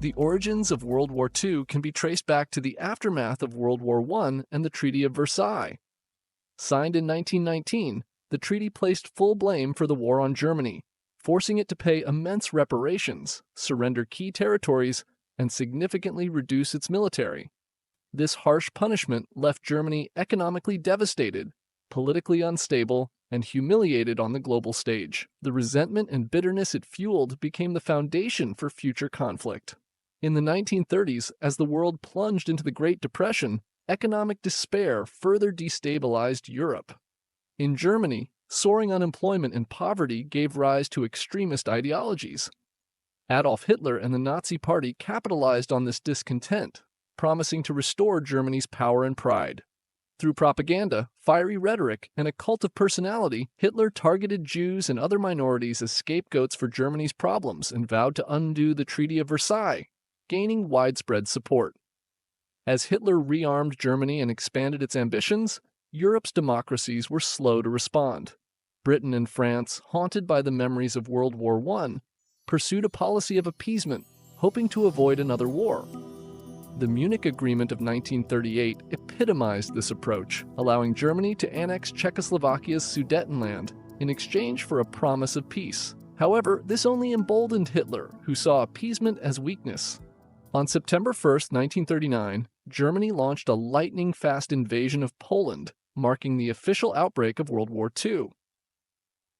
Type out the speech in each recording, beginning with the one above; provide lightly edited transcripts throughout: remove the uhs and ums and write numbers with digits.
The origins of World War II can be traced back to the aftermath of World War I and the Treaty of Versailles. Signed in 1919, the treaty placed full blame for the war on Germany, forcing it to pay immense reparations, surrender key territories, and significantly reduce its military. This harsh punishment left Germany economically devastated, politically unstable, and humiliated on the global stage. The resentment and bitterness it fueled became the foundation for future conflict. In the 1930s, as the world plunged into the Great Depression, economic despair further destabilized Europe. In Germany, soaring unemployment and poverty gave rise to extremist ideologies. Adolf Hitler and the Nazi Party capitalized on this discontent, promising to restore Germany's power and pride. Through propaganda, fiery rhetoric, and a cult of personality, Hitler targeted Jews and other minorities as scapegoats for Germany's problems and vowed to undo the Treaty of Versailles, gaining widespread support. As Hitler rearmed Germany and expanded its ambitions, Europe's democracies were slow to respond. Britain and France, haunted by the memories of World War I, pursued a policy of appeasement, hoping to avoid another war. The Munich Agreement of 1938 epitomized this approach, allowing Germany to annex Czechoslovakia's Sudetenland in exchange for a promise of peace. However, this only emboldened Hitler, who saw appeasement as weakness. On September 1, 1939, Germany launched a lightning-fast invasion of Poland, marking the official outbreak of World War II.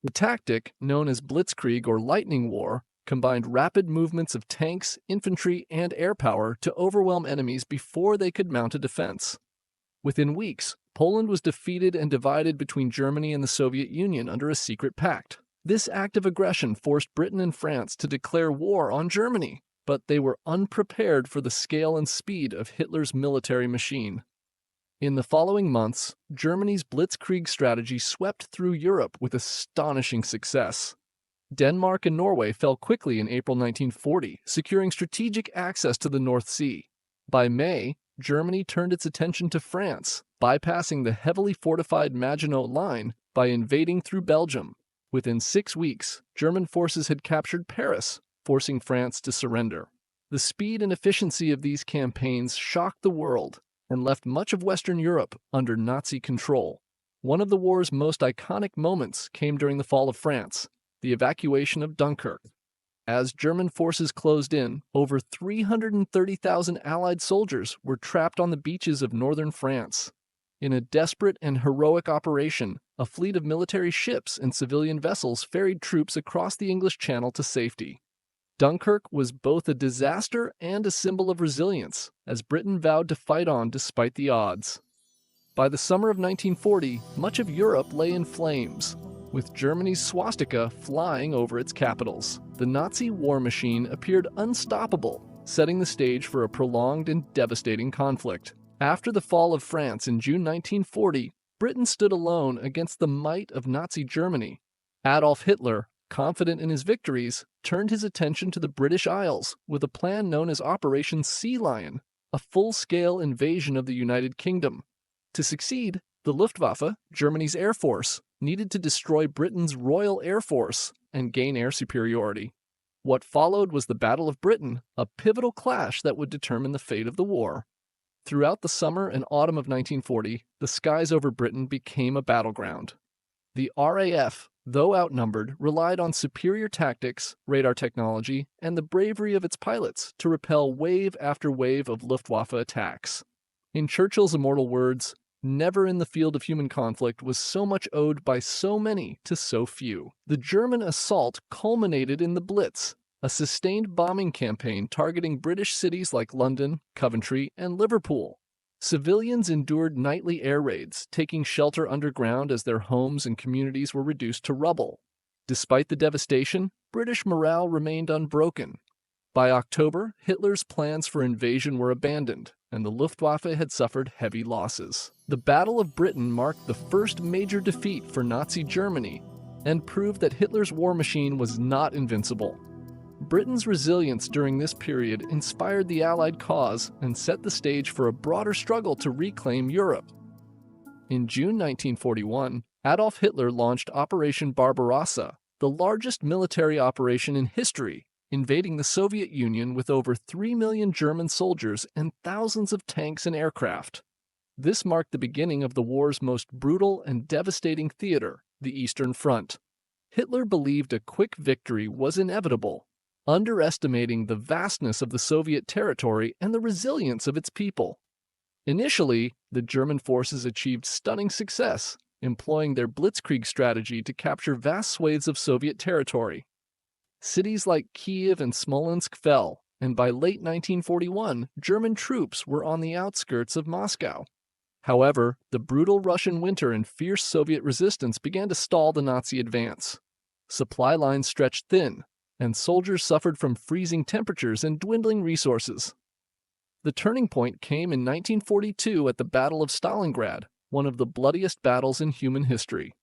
The tactic, known as Blitzkrieg or Lightning War, combined rapid movements of tanks, infantry, and air power to overwhelm enemies before they could mount a defense. Within weeks, Poland was defeated and divided between Germany and the Soviet Union under a secret pact. This act of aggression forced Britain and France to declare war on Germany, but they were unprepared for the scale and speed of Hitler's military machine. In the following months, Germany's Blitzkrieg strategy swept through Europe with astonishing success. Denmark and Norway fell quickly in April 1940, securing strategic access to the North Sea. By May, Germany turned its attention to France, bypassing the heavily fortified Maginot Line by invading through Belgium. Within 6 weeks, German forces had captured Paris, forcing France to surrender. The speed and efficiency of these campaigns shocked the world and left much of Western Europe under Nazi control. One of the war's most iconic moments came during the fall of France, the evacuation of Dunkirk. As German forces closed in, over 330,000 Allied soldiers were trapped on the beaches of northern France. In a desperate and heroic operation, a fleet of military ships and civilian vessels ferried troops across the English Channel to safety. Dunkirk was both a disaster and a symbol of resilience, as Britain vowed to fight on despite the odds. By the summer of 1940, much of Europe lay in flames, with Germany's swastika flying over its capitals. The Nazi war machine appeared unstoppable, setting the stage for a prolonged and devastating conflict. After the fall of France in June 1940, Britain stood alone against the might of Nazi Germany. Adolf Hitler, confident in his victories, turned his attention to the British Isles with a plan known as Operation Sea Lion, a full-scale invasion of the United Kingdom. To succeed, the Luftwaffe, Germany's air force, needed to destroy Britain's Royal Air Force and gain air superiority. What followed was the Battle of Britain, a pivotal clash that would determine the fate of the war. Throughout the summer and autumn of 1940, the skies over Britain became a battleground. The RAF, though outnumbered, relied on superior tactics, radar technology, and the bravery of its pilots to repel wave after wave of Luftwaffe attacks. In Churchill's immortal words, "Never in the field of human conflict was so much owed by so many to so few." The German assault culminated in the Blitz, a sustained bombing campaign targeting British cities like London, Coventry, and Liverpool. Civilians endured nightly air raids, taking shelter underground as their homes and communities were reduced to rubble. Despite the devastation, British morale remained unbroken. By October, Hitler's plans for invasion were abandoned, and the Luftwaffe had suffered heavy losses. The Battle of Britain marked the first major defeat for Nazi Germany and proved that Hitler's war machine was not invincible. Britain's resilience during this period inspired the Allied cause and set the stage for a broader struggle to reclaim Europe. In June 1941, Adolf Hitler launched Operation Barbarossa, the largest military operation in history, invading the Soviet Union with over 3 million German soldiers and thousands of tanks and aircraft. This marked the beginning of the war's most brutal and devastating theater, the Eastern Front. Hitler believed a quick victory was inevitable, underestimating the vastness of the Soviet territory and the resilience of its people. Initially, the German forces achieved stunning success, employing their Blitzkrieg strategy to capture vast swathes of Soviet territory. Cities like Kiev and Smolensk fell, and by late 1941, German troops were on the outskirts of Moscow. However, the brutal Russian winter and fierce Soviet resistance began to stall the Nazi advance. Supply lines stretched thin, and soldiers suffered from freezing temperatures and dwindling resources. The turning point came in 1942 at the Battle of Stalingrad, one of the bloodiest battles in human history.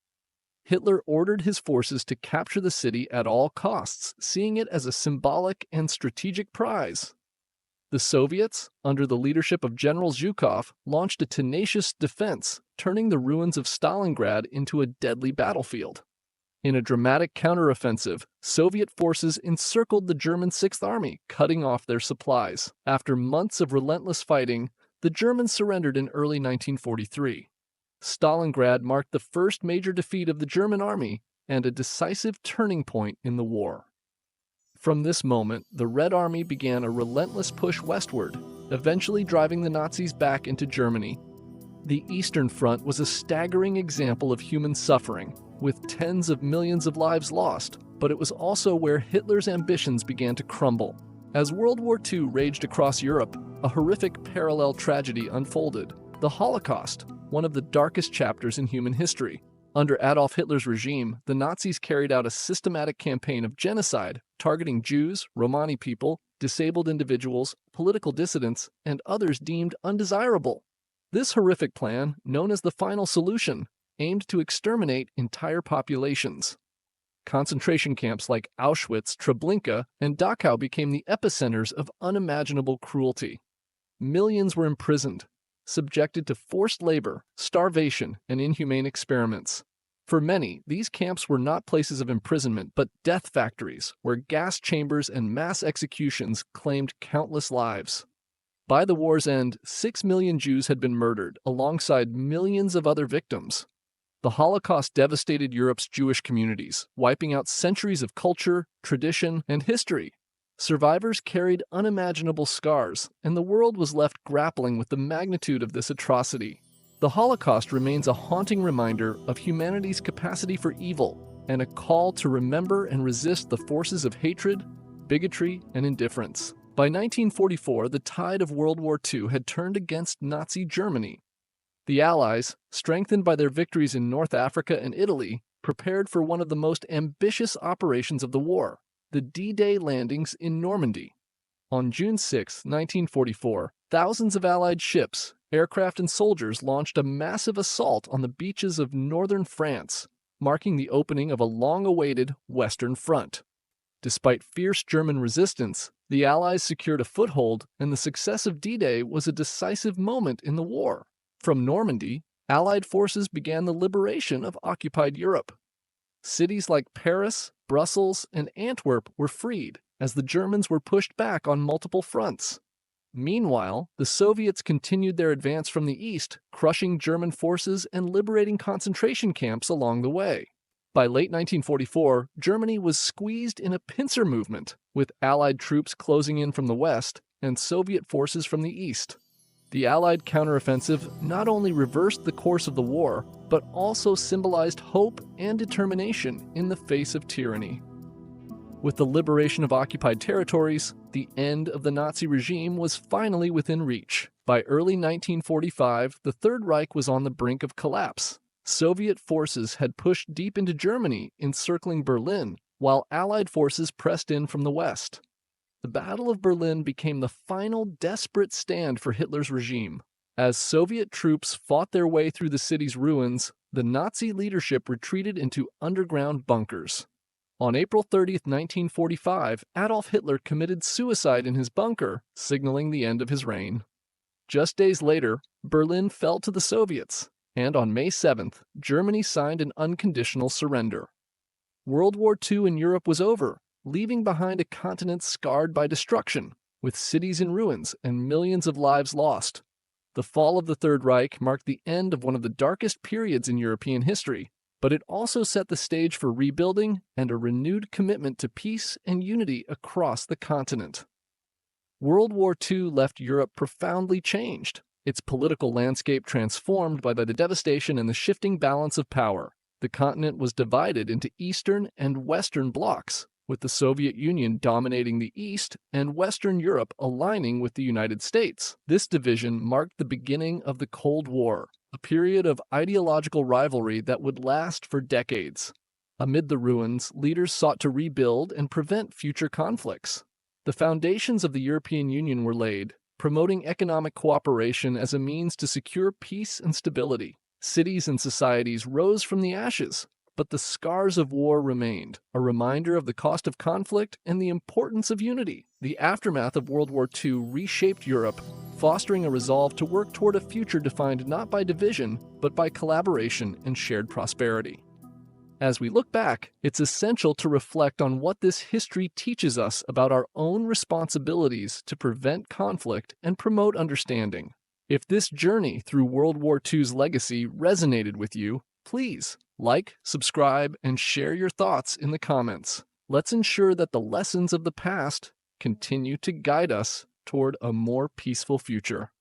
Hitler ordered his forces to capture the city at all costs, seeing it as a symbolic and strategic prize. The Soviets, under the leadership of General Zhukov, launched a tenacious defense, turning the ruins of Stalingrad into a deadly battlefield. In a dramatic counteroffensive, Soviet forces encircled the German Sixth Army, cutting off their supplies. After months of relentless fighting, the Germans surrendered in early 1943. Stalingrad marked the first major defeat of the German army and a decisive turning point in the war. From this moment, the Red Army began a relentless push westward, eventually driving the Nazis back into Germany. The Eastern Front was a staggering example of human suffering, with tens of millions of lives lost, but it was also where Hitler's ambitions began to crumble. As World War II raged across Europe, a horrific parallel tragedy unfolded: the Holocaust, one of the darkest chapters in human history. Under Adolf Hitler's regime, the Nazis carried out a systematic campaign of genocide, targeting Jews, Romani people, disabled individuals, political dissidents, and others deemed undesirable. This horrific plan, known as the Final Solution, aimed to exterminate entire populations. Concentration camps like Auschwitz, Treblinka, and Dachau became the epicenters of unimaginable cruelty. Millions were imprisoned, subjected to forced labor, starvation, and inhumane experiments. For many, these camps were not places of imprisonment but death factories where gas chambers and mass executions claimed countless lives. By the war's end, 6 million Jews had been murdered, alongside millions of other victims. The Holocaust devastated Europe's Jewish communities, wiping out centuries of culture, tradition, and history. Survivors carried unimaginable scars, and the world was left grappling with the magnitude of this atrocity. The Holocaust remains a haunting reminder of humanity's capacity for evil and a call to remember and resist the forces of hatred, bigotry, and indifference. By 1944, the tide of World War II had turned against Nazi Germany. The Allies, strengthened by their victories in North Africa and Italy, prepared for one of the most ambitious operations of the war: the D-Day landings in Normandy. On June 6, 1944, thousands of Allied ships, aircraft, and soldiers launched a massive assault on the beaches of northern France, marking the opening of a long-awaited Western Front. Despite fierce German resistance, the Allies secured a foothold, and the success of D-Day was a decisive moment in the war. From Normandy, Allied forces began the liberation of occupied Europe. Cities like Paris, Brussels, and Antwerp were freed, as the Germans were pushed back on multiple fronts. Meanwhile, the Soviets continued their advance from the east, crushing German forces and liberating concentration camps along the way. By late 1944, Germany was squeezed in a pincer movement, with Allied troops closing in from the west and Soviet forces from the east. The Allied counteroffensive not only reversed the course of the war, but also symbolized hope and determination in the face of tyranny. With the liberation of occupied territories, the end of the Nazi regime was finally within reach. By early 1945, the Third Reich was on the brink of collapse. Soviet forces had pushed deep into Germany, encircling Berlin, while Allied forces pressed in from the west. The Battle of Berlin became the final desperate stand for Hitler's regime. As Soviet troops fought their way through the city's ruins, the Nazi leadership retreated into underground bunkers. On April 30, 1945, Adolf Hitler committed suicide in his bunker, signaling the end of his reign. Just days later, Berlin fell to the Soviets, and on May 7th, Germany signed an unconditional surrender. World War II in Europe was over, leaving behind a continent scarred by destruction, with cities in ruins and millions of lives lost. The fall of the Third Reich marked the end of one of the darkest periods in European history, but it also set the stage for rebuilding and a renewed commitment to peace and unity across the continent. World War II left Europe profoundly changed, its political landscape transformed by the devastation and the shifting balance of power. The continent was divided into Eastern and Western blocs, with the Soviet Union dominating the East and Western Europe aligning with the United States. This division marked the beginning of the Cold War, a period of ideological rivalry that would last for decades. Amid the ruins, leaders sought to rebuild and prevent future conflicts. The foundations of the European Union were laid, promoting economic cooperation as a means to secure peace and stability. Cities and societies rose from the ashes, but the scars of war remained, a reminder of the cost of conflict and the importance of unity. The aftermath of World War II reshaped Europe, fostering a resolve to work toward a future defined not by division, but by collaboration and shared prosperity. As we look back, it's essential to reflect on what this history teaches us about our own responsibilities to prevent conflict and promote understanding. If this journey through World War II's legacy resonated with you, please like, subscribe, and share your thoughts in the comments. Let's ensure that the lessons of the past continue to guide us toward a more peaceful future.